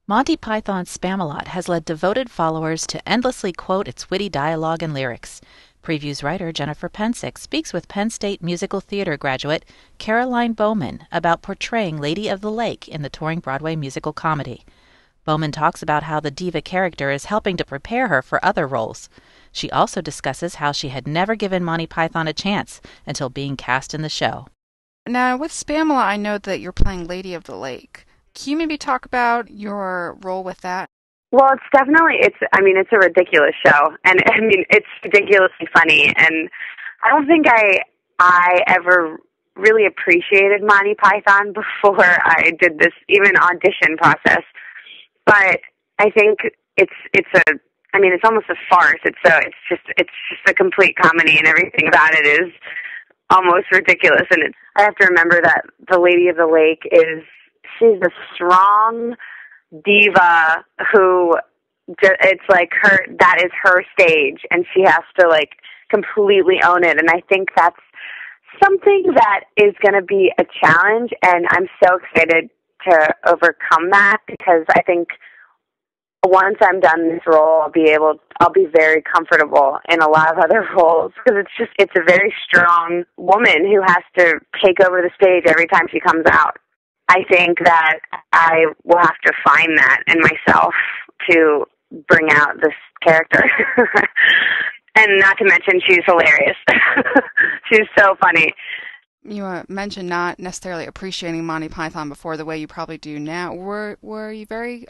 Monty Python SPAMALOT has led devoted followers to endlessly quote its witty dialogue and lyrics. PreViews writer Jennifer Pencek speaks with Penn State musical theater graduate Caroline Bowman about portraying Lady of the Lake in the touring Broadway musical comedy. Bowman talks about how the diva character is helping to prepare her for other roles. She also discusses how she had never given Monty Python a chance until being cast in the show. Now, with Spamalot, I know that you're playing Lady of the Lake. Can you maybe talk about your role with that? Well, it's a ridiculous show, and it's ridiculously funny, and I don't think I ever really appreciated Monty Python before I did this even audition process. But I think it's almost a farce. It's just a complete comedy, and everything about it is almost ridiculous. And I have to remember that the Lady of the Lake she's a strong diva who it's like that is her stage, and she has to like completely own it. And I think that's something that is going to be a challenge, and I'm so excited to overcome that, because I think once I'm done in this role, I'll be very comfortable in a lot of other roles, because it's a very strong woman who has to take over the stage every time she comes out. I think that I will have to find that in myself to bring out this character. And not to mention, she's hilarious. She's so funny. You mentioned not necessarily appreciating Monty Python before the way you probably do now. Were you very,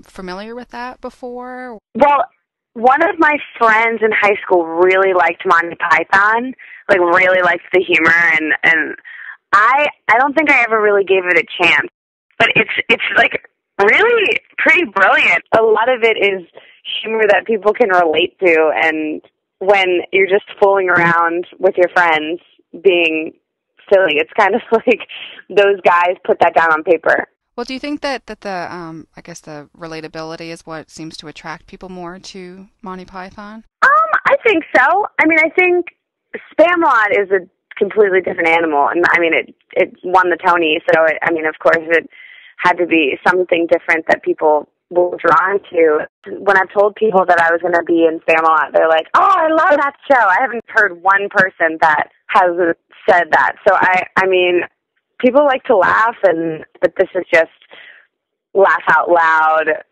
familiar with that before? Well, one of my friends in high school really liked Monty Python, really liked the humor, and I don't think I ever really gave it a chance. But it's really pretty brilliant. A lot of it is humor that people can relate to, and when you're just fooling around with your friends being silly, it's kind of like those guys put that down on paper. Well, do you think that the the relatability is what seems to attract people more to Monty Python? I think so. I think Spamalot is a completely different animal, and it won the Tony, so of course it had to be something different that people were drawn to. When I've told people that I was going to be in Spamalot, they're like, "Oh, I love that show." I haven't heard one person that has said that. So people like to laugh, but this is just laugh out loud,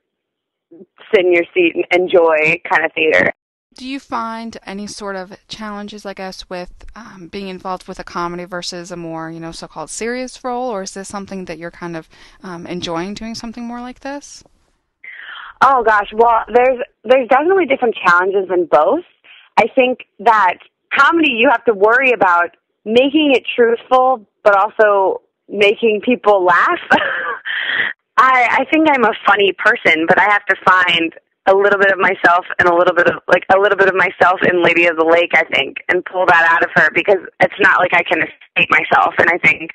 sit in your seat and enjoy kind of theater. Do you find any sort of challenges, with being involved with a comedy versus a more, so-called serious role, or is this something that you're kind of enjoying doing something more like this? Oh gosh, well, there's definitely different challenges in both. I think that comedy, you have to worry about making it truthful, but also making people laugh. I think I'm a funny person, but I have to find a little bit of myself and a little bit of myself in Lady of the Lake, I think, and pull that out of her, because it's not like I can escape myself. And I think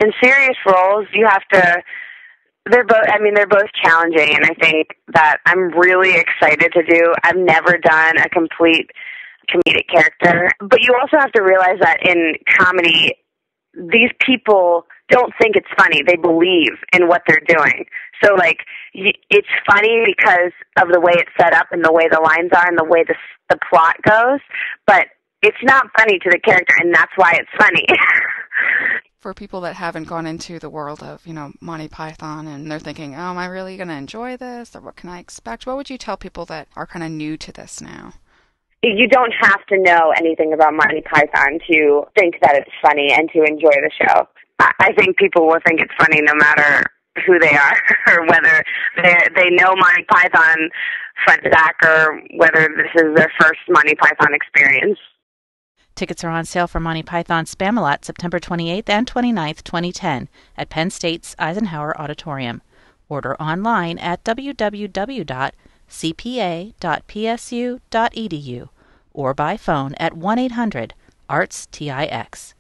in serious roles, you have to. They're both challenging, and I think that I'm really excited to do. I've never done a complete comedic character, but you also have to realize that in comedy, these people don't think it's funny. They believe in what they're doing. So, it's funny because of the way it's set up and the way the lines are and the way the plot goes, but it's not funny to the character, and that's why it's funny. For people that haven't gone into the world of, Monty Python, and they're thinking, oh, am I really going to enjoy this, or what can I expect? What would you tell people that are kind of new to this now? You don't have to know anything about Monty Python to think that it's funny and to enjoy the show. I think people will think it's funny no matter who they are, or whether they know Monty Python front to back, or whether this is their first Monty Python experience. Tickets are on sale for Monty Python SPAMALOT September 28th and 29th, 2010 at Penn State's Eisenhower Auditorium. Order online at www.cpa.psu.edu or by phone at 1-800-ARTS-TIX.